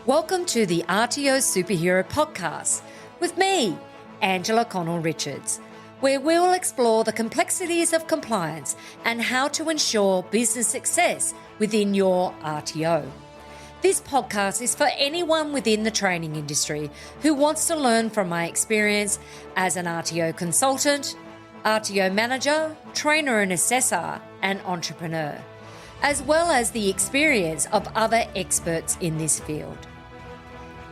Welcome to the RTO Superhero Podcast with me, Angela Connell-Richards, where we'll explore the complexities of compliance and how to ensure business success within your RTO. This podcast is for anyone within the training industry who wants to learn from my experience as an RTO consultant, RTO manager, trainer and assessor, and entrepreneur, as well as the experience of other experts in this field.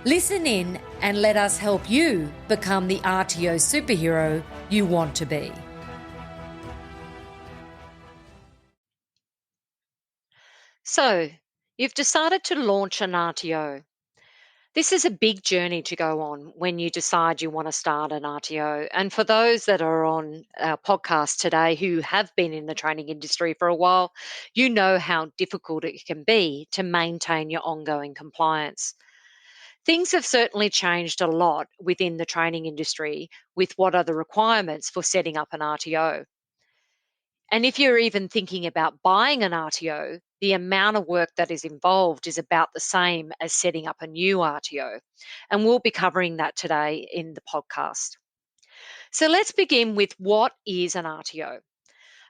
Listen in and let us help you become the RTO superhero you want to be. So, you've decided to launch an RTO. This is a big journey to go on when you decide you want to start an RTO. And for those that are on our podcast today who have been in the training industry for a while, you know how difficult it can be to maintain your ongoing compliance. Things have certainly changed a lot within the training industry with what are the requirements for setting up an RTO. And if you're even thinking about buying an RTO, the amount of work that is involved is about the same as setting up a new RTO. And we'll be covering that today in the podcast. So let's begin with what is an RTO?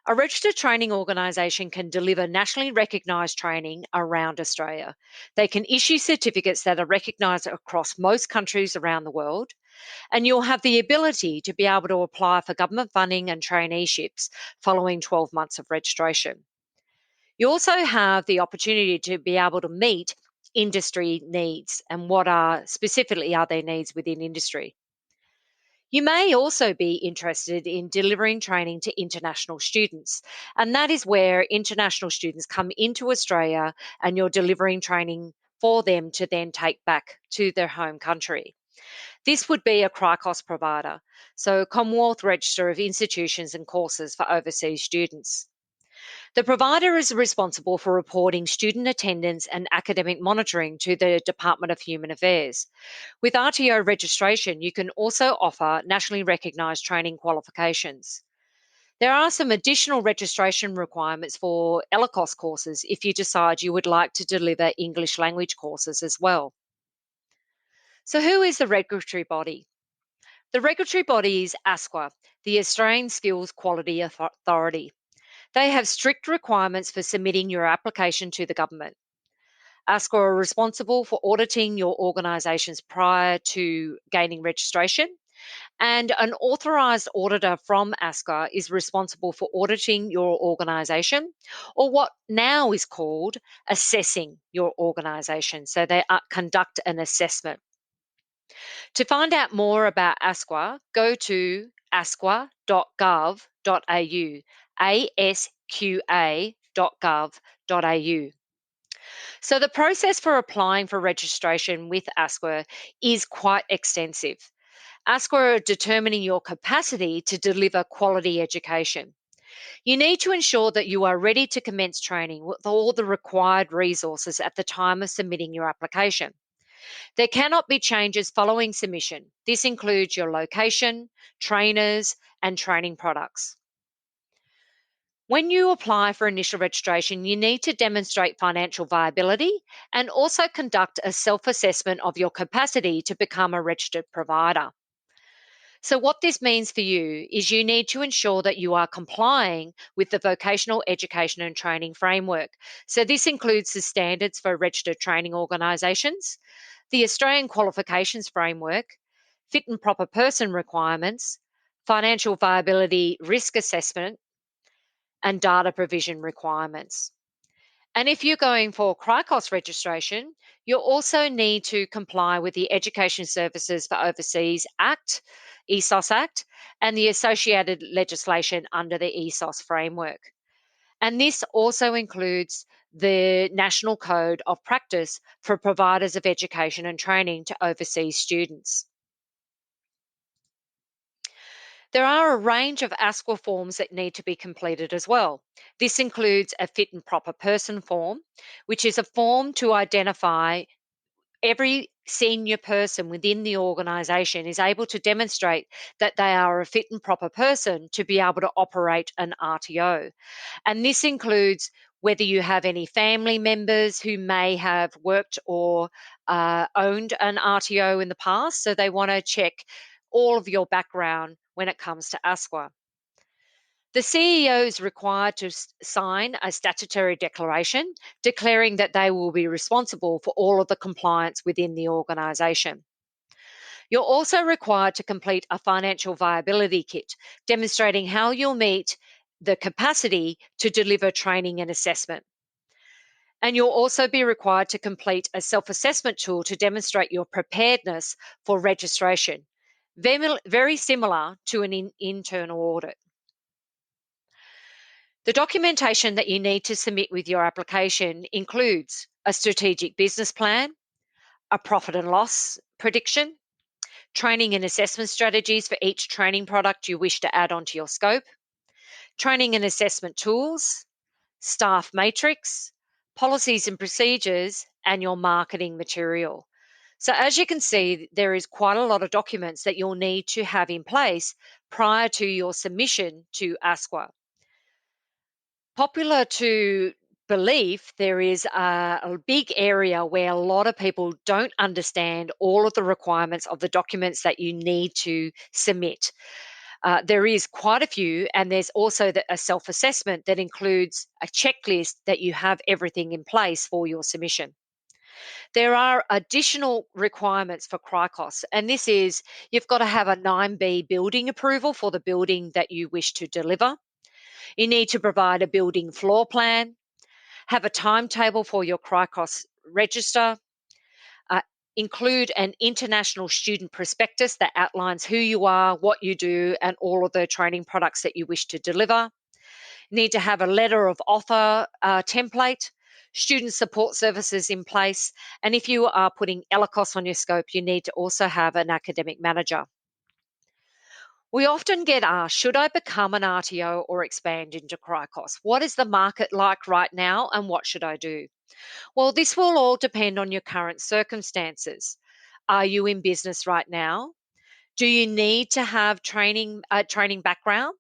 A registered training organisation can deliver nationally recognised training around Australia. They can issue certificates that are recognised across most countries around the world, and you'll have the ability to be able to apply for government funding and traineeships following 12 months of registration. You also have the opportunity to be able to meet industry needs and what are specifically are their needs within industry. You may also be interested in delivering training to international students, and that is where international students come into Australia and you're delivering training for them to then take back to their home country. This would be a CRICOS provider, so Commonwealth Register of Institutions and Courses for Overseas Students. The provider is responsible for reporting student attendance and academic monitoring to the Department of Human Affairs. With RTO registration, you can also offer nationally recognised training qualifications. There are some additional registration requirements for ELICOS courses if you decide you would like to deliver English language courses as well. So who is the regulatory body? The regulatory body is ASQA, the Australian Skills Quality Authority. They have strict requirements for submitting your application to the government. ASQA are responsible for auditing your organisations prior to gaining registration, and an authorised auditor from ASQA is responsible for auditing your organisation, or what now is called assessing your organisation. So they conduct an assessment. To find out more about ASQA, go to asqa.gov.au, asqa.gov.au. So the process for applying for registration with ASQA is quite extensive. ASQA are determining your capacity to deliver quality education. You need to ensure that you are ready to commence training with all the required resources at the time of submitting your application. There cannot be changes following submission. This includes your location, trainers, and training products. When you apply for initial registration, you need to demonstrate financial viability and also conduct a self-assessment of your capacity to become a registered provider. So what this means for you is you need to ensure that you are complying with the Vocational Education and Training Framework. So this includes the standards for registered training organisations, the Australian Qualifications Framework, fit and proper person requirements, financial viability risk assessment, and data provision requirements. And if you're going for CRICOS registration, you'll also need to comply with the Education Services for Overseas Act, ESOS Act, and the associated legislation under the ESOS framework. And this also includes the National Code of Practice for providers of education and training to overseas students. There are a range of ASQA forms that need to be completed as well. This includes a fit and proper person form, which is a form to identify every senior person within the organisation is able to demonstrate that they are a fit and proper person to be able to operate an RTO. And this includes whether you have any family members who may have worked or owned an RTO in the past. So they want to check all of your background when it comes to ASQA. The CEO is required to sign a statutory declaration declaring that they will be responsible for all of the compliance within the organisation. You're also required to complete a financial viability kit demonstrating how you'll meet the capacity to deliver training and assessment. And you'll also be required to complete a self assessment tool to demonstrate your preparedness for registration, very similar to an internal audit. The documentation that you need to submit with your application includes a strategic business plan, a profit and loss prediction, training and assessment strategies for each training product you wish to add onto your scope, training and assessment tools, staff matrix, policies and procedures, and your marketing material. So, as you can see, there is quite a lot of documents that you'll need to have in place prior to your submission to ASQA. Popular to belief, there is a big area where a lot of people don't understand all of the requirements of the documents that you need to submit. There is quite a few, and there's also a self assessment that includes a checklist that you have everything in place for your submission. There are additional requirements for CRICOS, and this is you've got to have a 9B building approval for the building that you wish to deliver. You need to provide a building floor plan, have a timetable for your CRICOS register, uh, include an international student prospectus that outlines who you are, what you do, and all of the training products that you wish to deliver. You need to have a letter of offer template, student support services in place, and if you are putting ELICOS on your scope, you need to also have an academic manager. We often get asked, should I become an RTO or expand into CRICOS? What is the market like right now and what should I do? Well, this will all depend on your current circumstances. Are you in business right now? Do you need to have training background?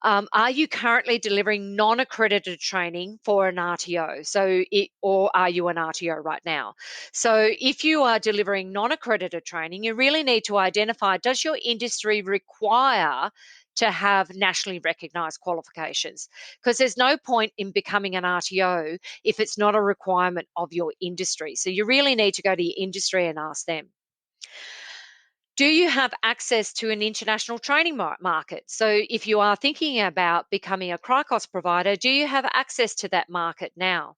Are you currently delivering non-accredited training for an RTO? Or are you an RTO right now? So, if you are delivering non-accredited training, you really need to identify: does your industry require to have nationally recognised qualifications? Because there's no point in becoming an RTO if it's not a requirement of your industry. So, you really need to go to your industry and ask them. Do you have access to an international training market? So, if you are thinking about becoming a CRICOS provider, do you have access to that market now?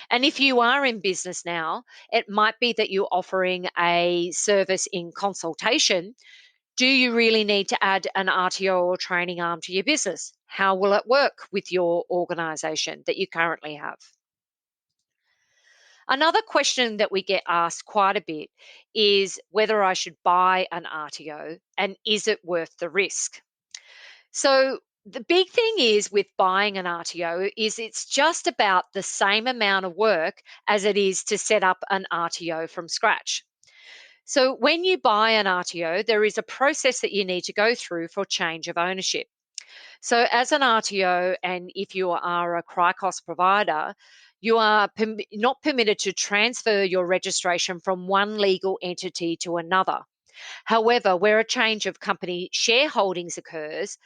And if you are in business now, it might be that you're offering a service in consultation. Do you really need to add an RTO or training arm to your business? How will it work with your organization that you currently have? Another question that we get asked quite a bit is whether I should buy an RTO and is it worth the risk? So the big thing is with buying an RTO is it's just about the same amount of work as it is to set up an RTO from scratch. So when you buy an RTO, there is a process that you need to go through for change of ownership. So, as an RTO, and if you are a CRICOS provider, you are not permitted to transfer your registration from one legal entity to another. However, where a change of company shareholdings occurs,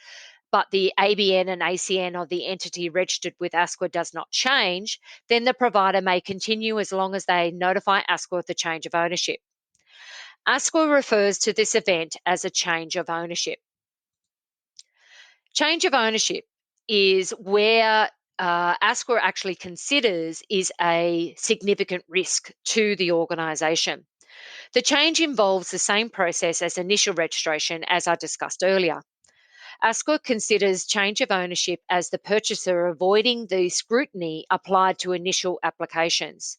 but the ABN and ACN of the entity registered with ASQA does not change, then the provider may continue as long as they notify ASQA of the change of ownership. ASQA refers to this event as a change of ownership. Change of ownership is where ASQA actually considers is a significant risk to the organisation. The change involves the same process as initial registration, as I discussed earlier. ASQA considers change of ownership as the purchaser avoiding the scrutiny applied to initial applications.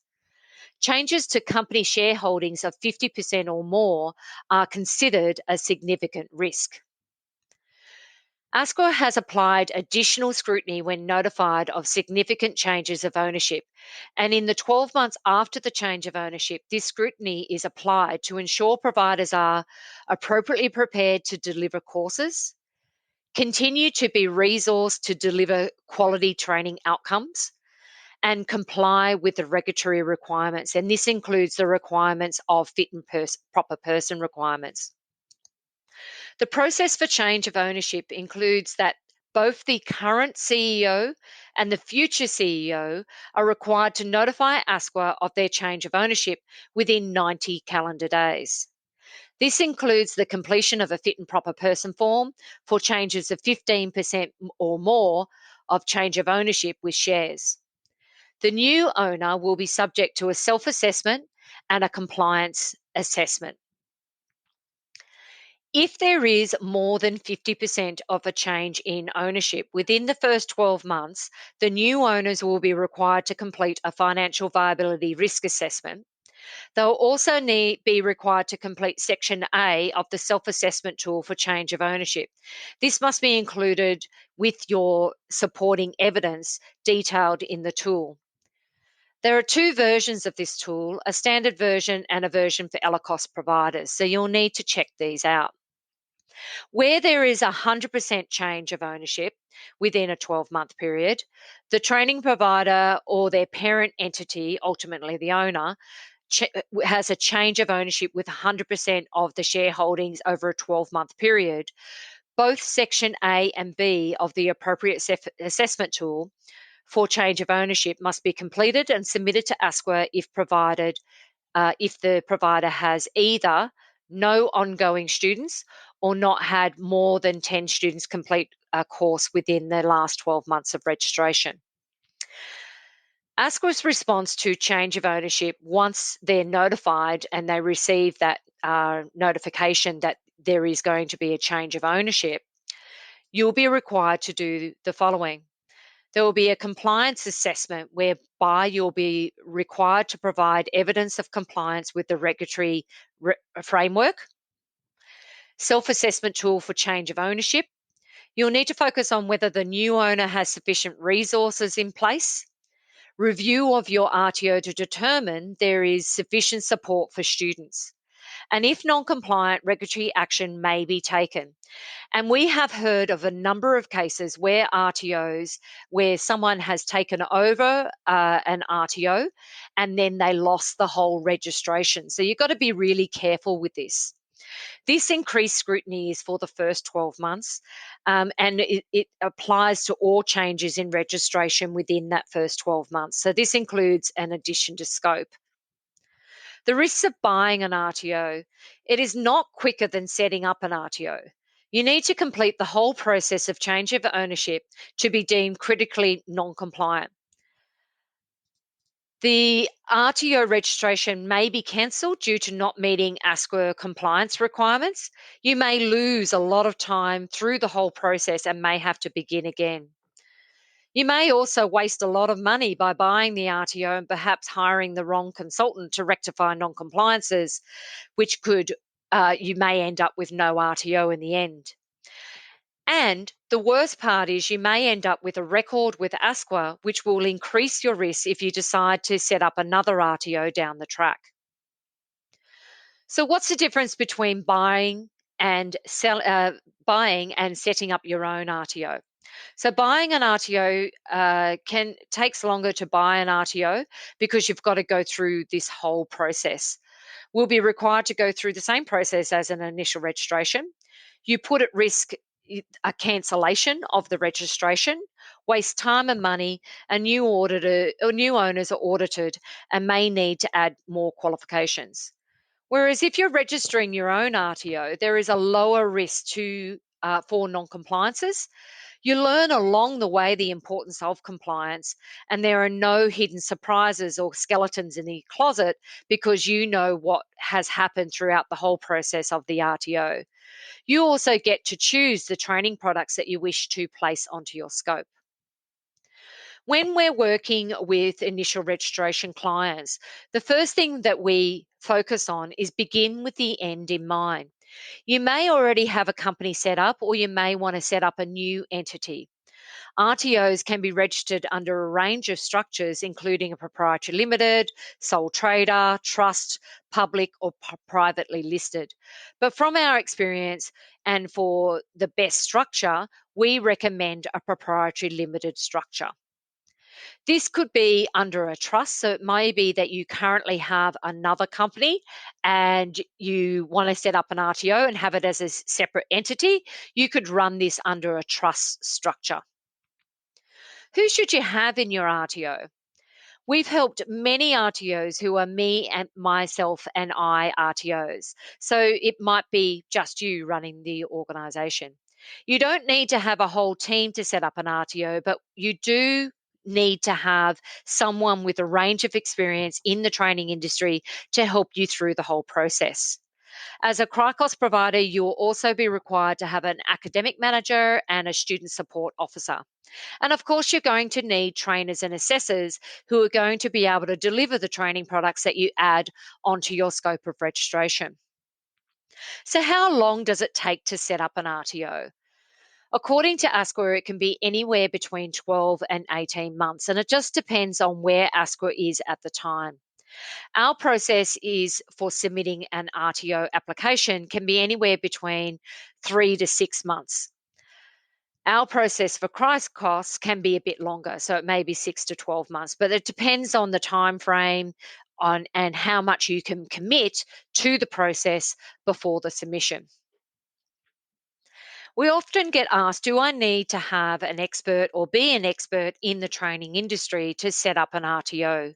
Changes to company shareholdings of 50% or more are considered a significant risk. ASQA has applied additional scrutiny when notified of significant changes of ownership, and in the 12 months after the change of ownership, this scrutiny is applied to ensure providers are appropriately prepared to deliver courses, continue to be resourced to deliver quality training outcomes, and comply with the regulatory requirements. And this includes the requirements of fit and proper person requirements. The process for change of ownership includes that both the current CEO and the future CEO are required to notify ASQA of their change of ownership within 90 calendar days. This includes the completion of a fit and proper person form for changes of 15% or more of change of ownership with shares. The new owner will be subject to a self assessment and a compliance assessment. If there is more than 50% of a change in ownership within the first 12 months, the new owners will be required to complete a financial viability risk assessment. They'll also be required to complete Section A of the self assessment tool for change of ownership. This must be included with your supporting evidence detailed in the tool. There are two versions of this tool, a standard version and a version for ELICOS providers, so you'll need to check these out. Where there is 100% change of ownership within a 12-month period, the training provider or their parent entity, ultimately the owner, has a change of ownership with 100% of the shareholdings over a 12-month period. Both Section A and B of the appropriate assessment tool for change of ownership must be completed and submitted to ASQA if the provider has either no ongoing students or not had more than 10 students complete a course within the last 12 months of registration. ASQA's response to change of ownership, once they're notified and they receive that notification that there is going to be a change of ownership, you'll be required to do the following. There will be a compliance assessment whereby you'll be required to provide evidence of compliance with the regulatory framework, self-assessment tool for change of ownership. You'll need to focus on whether the new owner has sufficient resources in place, review of your RTO to determine there is sufficient support for students. And if non-compliant, regulatory action may be taken. And we have heard of a number of cases where RTOs, where someone has taken over an RTO and then they lost the whole registration. So you've got to be really careful with this. This increased scrutiny is for the first 12 months, and it applies to all changes in registration within that first 12 months. So this includes an addition to scope. The risks of buying an RTO, it is not quicker than setting up an RTO. You need to complete the whole process of change of ownership to be deemed critically non-compliant. The RTO registration may be cancelled due to not meeting ASQA compliance requirements. You may lose a lot of time through the whole process and may have to begin again. You may also waste a lot of money by buying the RTO and perhaps hiring the wrong consultant to rectify non-compliances, which could you may end up with no RTO in the end. And the worst part is you may end up with a record with ASQA, which will increase your risk if you decide to set up another RTO down the track. So, what's the difference between buying and buying and setting up your own RTO? So, buying an RTO takes longer to buy an RTO because you've got to go through this whole process. We'll be required to go through the same process as an initial registration. You put at risk a cancellation of the registration, waste time and money, and new owners are audited and may need to add more qualifications. Whereas if you're registering your own RTO, there is a lower risk for non-compliances. You learn along the way the importance of compliance, and there are no hidden surprises or skeletons in the closet because you know what has happened throughout the whole process of the RTO. You also get to choose the training products that you wish to place onto your scope. When we're working with initial registration clients, the first thing that we focus on is begin with the end in mind. You may already have a company set up, or you may want to set up a new entity. RTOs can be registered under a range of structures, including a proprietary limited, sole trader, trust, public, or privately listed. But from our experience and for the best structure, we recommend a proprietary limited structure. This could be under a trust. So it may be that you currently have another company and you want to set up an RTO and have it as a separate entity. You could run this under a trust structure. Who should you have in your RTO? We've helped many RTOs who are me and myself and I RTOs. So it might be just you running the organization. You don't need to have a whole team to set up an RTO, but you do need to have someone with a range of experience in the training industry to help you through the whole process. As a CRICOS provider, you'll also be required to have an academic manager and a student support officer. And of course, you're going to need trainers and assessors who are going to be able to deliver the training products that you add onto your scope of registration. So, how long does it take to set up an RTO? According to ASQA, it can be anywhere between 12 and 18 months, and it just depends on where ASQA is at the time. Our process is for submitting an RTO application can be anywhere between 3 to 6 months. Our process for crisis costs can be a bit longer, so it may be 6 to 12 months, but it depends on the time frame on and how much you can commit to the process before the submission. We often get asked, do I need to have an expert or be an expert in the training industry to set up an RTO?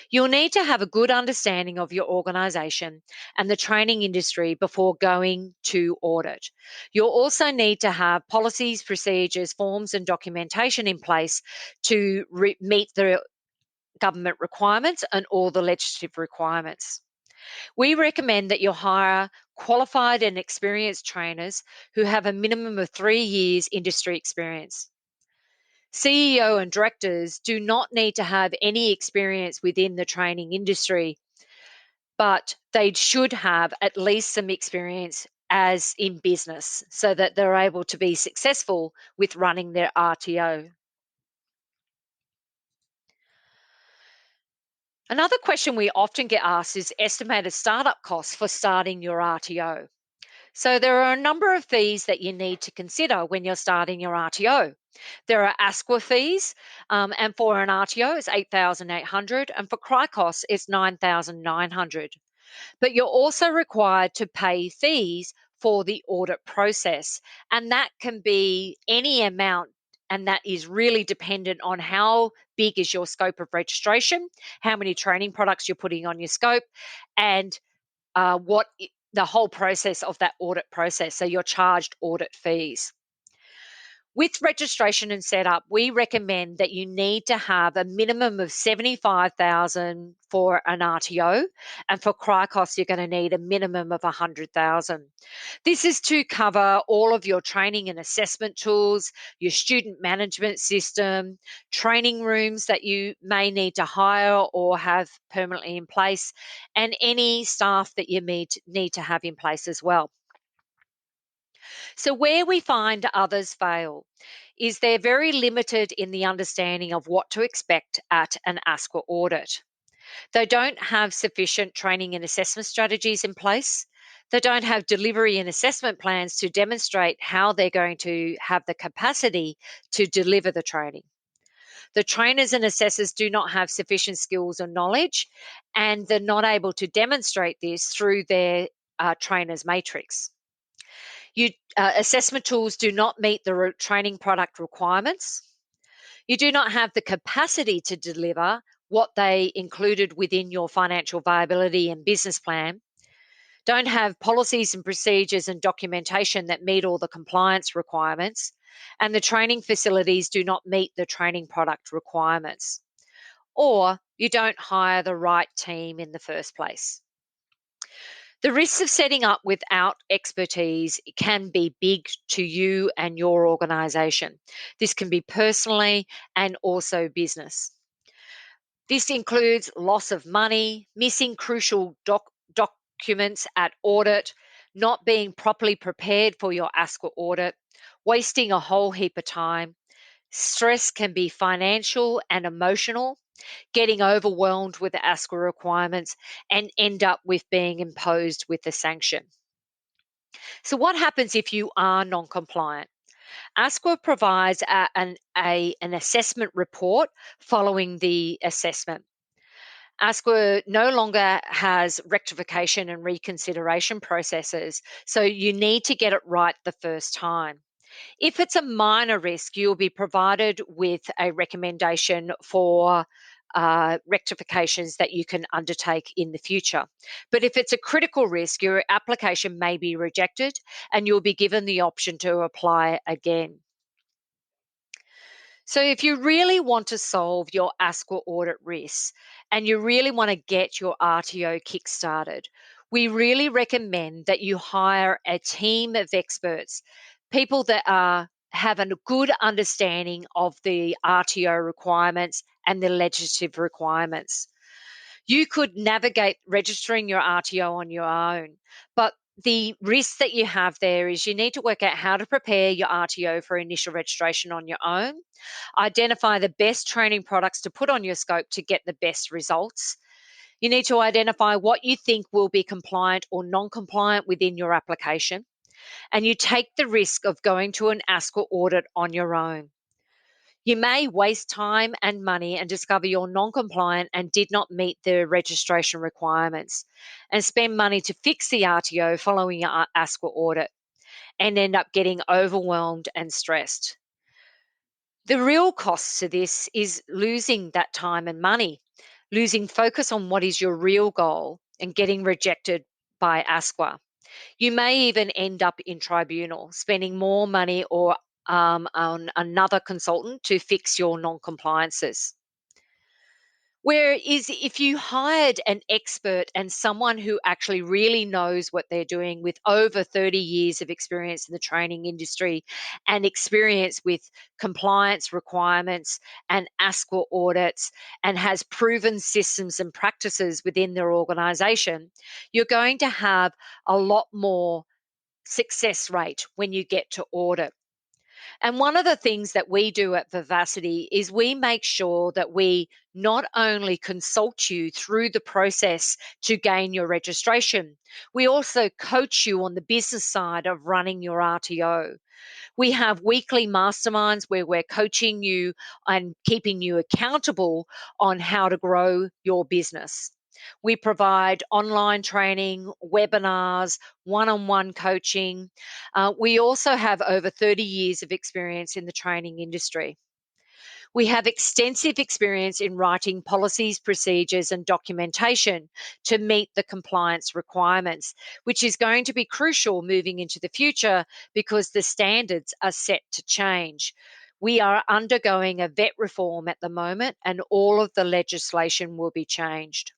You'll need to have a good understanding of your organisation and the training industry before going to audit. You'll also need to have policies, procedures, forms, and documentation in place to meet the government requirements and all the legislative requirements. We recommend that you hire qualified and experienced trainers who have a minimum of 3 years industry experience. CEO and directors do not need to have any experience within the training industry, but they should have at least some experience as in business so that they're able to be successful with running their RTO. Another question we often get asked is estimated startup costs for starting your RTO. So there are a number of fees that you need to consider when you're starting your RTO. There are ASQA fees, and for an RTO, it's 8,800, and for CRICOS, it's 9,900. But you're also required to pay fees for the audit process, and that can be any amount. And that is really dependent on how big is your scope of registration, how many training products you're putting on your scope, and the whole process of that audit process. So you're charged audit fees. With registration and setup, we recommend that you need to have a minimum of 75,000 for an RTO, and for CRICOS, you're going to need a minimum of 100,000. This is to cover all of your training and assessment tools, your student management system, training rooms that you may need to hire or have permanently in place, and any staff that you need to have in place as well. So, where we find others fail is they're very limited in the understanding of what to expect at an ASQA audit. They don't have sufficient training and assessment strategies in place. They don't have delivery and assessment plans to demonstrate how they're going to have the capacity to deliver the training. The trainers and assessors do not have sufficient skills or knowledge, and they're not able to demonstrate this through their trainers matrix. Assessment tools do not meet the training product requirements. You do not have the capacity to deliver what they included within your financial viability and business plan. Don't have policies and procedures and documentation that meet all the compliance requirements. And the training facilities do not meet the training product requirements. Or you don't hire the right team in the first place. The risks of setting up without expertise can be big to you and your organisation. This can be personally and also business. This includes loss of money, missing crucial documents at audit, not being properly prepared for your ASQA audit, wasting a whole heap of time. Stress can be financial and emotional, getting overwhelmed with the ASQA requirements, and end up with being imposed with a sanction. So, what happens if you are non compliant? ASQA provides an assessment report following the assessment. ASQA no longer has rectification and reconsideration processes, so you need to get it right the first time. If it's a minor risk, you'll be provided with a recommendation for rectifications that you can undertake in the future. But if it's a critical risk, your application may be rejected and you'll be given the option to apply again. So, if you really want to solve your ASQA audit risks and you really want to get your RTO kickstarted, we really recommend that you hire a team of experts, people that have a good understanding of the RTO requirements and the legislative requirements. You could navigate registering your RTO on your own, but the risk that you have there is you need to work out how to prepare your RTO for initial registration on your own, identify the best training products to put on your scope to get the best results. You need to identify what you think will be compliant or non compliant within your application. And you take the risk of going to an ASQA audit on your own. You may waste time and money and discover you're non compliant and did not meet the registration requirements, and spend money to fix the RTO following your ASQA audit and end up getting overwhelmed and stressed. The real cost to this is losing that time and money, losing focus on what is your real goal and getting rejected by ASQA. You may even end up in tribunal, spending more money or on another consultant to fix your non compliances. Whereas if you hired an expert and someone who actually really knows what they're doing with over 30 years of experience in the training industry and experience with compliance requirements and ASQA audits and has proven systems and practices within their organization, you're going to have a lot more success rate when you get to audit. And one of the things that we do at Vivacity is we make sure that we not only consult you through the process to gain your registration, we also coach you on the business side of running your RTO. We have weekly masterminds where we're coaching you and keeping you accountable on how to grow your business. We provide online training, webinars, one on one coaching. We also have over 30 years of experience in the training industry. We have extensive experience in writing policies, procedures, and documentation to meet the compliance requirements, which is going to be crucial moving into the future because the standards are set to change. We are undergoing a vet reform at the moment, and all of the legislation will be changed.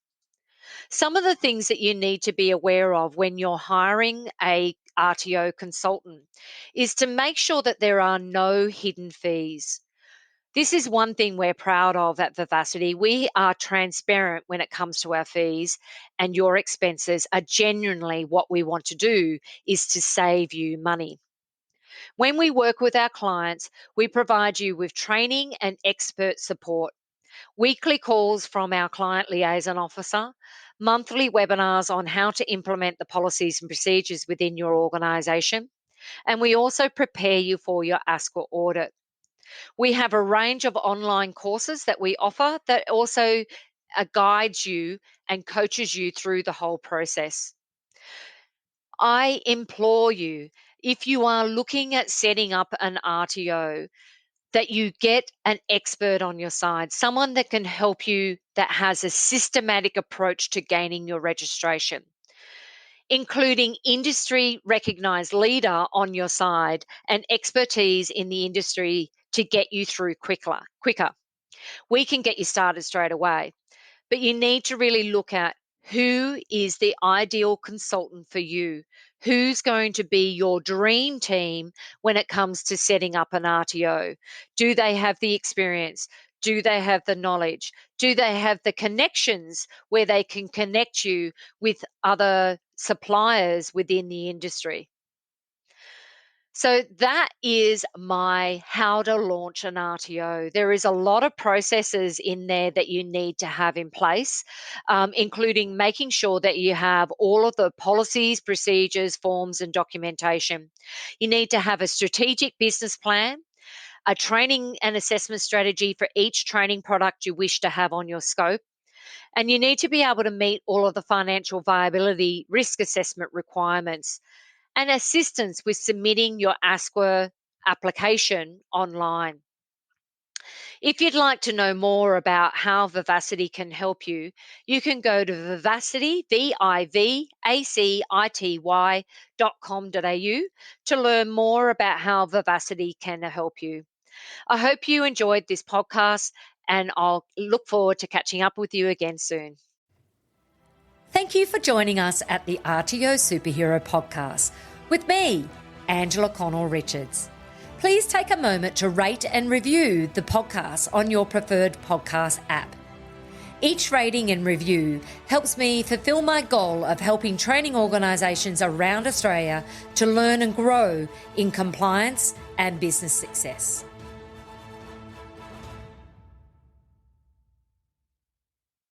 Some of the things that you need to be aware of when you're hiring a RTO consultant is to make sure that there are no hidden fees. This is one thing we're proud of at Vivacity. We are transparent when it comes to our fees, and your expenses are genuinely what we want to do is to save you money. When we work with our clients, we provide you with training and expert support, weekly calls from our client liaison officer, monthly webinars on how to implement the policies and procedures within your organisation, and we also prepare you for your ASQA audit. We have a range of online courses that we offer that also guides you and coaches you through the whole process. I implore you, if you are looking at setting up an RTO, that you get an expert on your side, someone that can help you that has a systematic approach to gaining your registration, including industry recognized leader on your side and expertise in the industry to get you through quicker. We can get you started straight away, but you need to really look at who is the ideal consultant for you. Who's going to be your dream team when it comes to setting up an RTO? Do they have the experience? Do they have the knowledge? Do they have the connections where they can connect you with other suppliers within the industry? So that is my how to launch an RTO. There is a lot of processes in there that you need to have in place, including making sure that you have all of the policies, procedures, forms, and documentation. You need to have a strategic business plan, a training and assessment strategy for each training product you wish to have on your scope. And you need to be able to meet all of the financial viability risk assessment requirements and assistance with submitting your ASQA application online. If you'd like to know more about how Vivacity can help you, you can go to Vivacity, vivacity.com.au to learn more about how Vivacity can help you. I hope you enjoyed this podcast, and I'll look forward to catching up with you again soon. Thank you for joining us at the RTO Superhero Podcast with me, Angela Connell-Richards. Please take a moment to rate and review the podcast on your preferred podcast app. Each rating and review helps me fulfill my goal of helping training organisations around Australia to learn and grow in compliance and business success.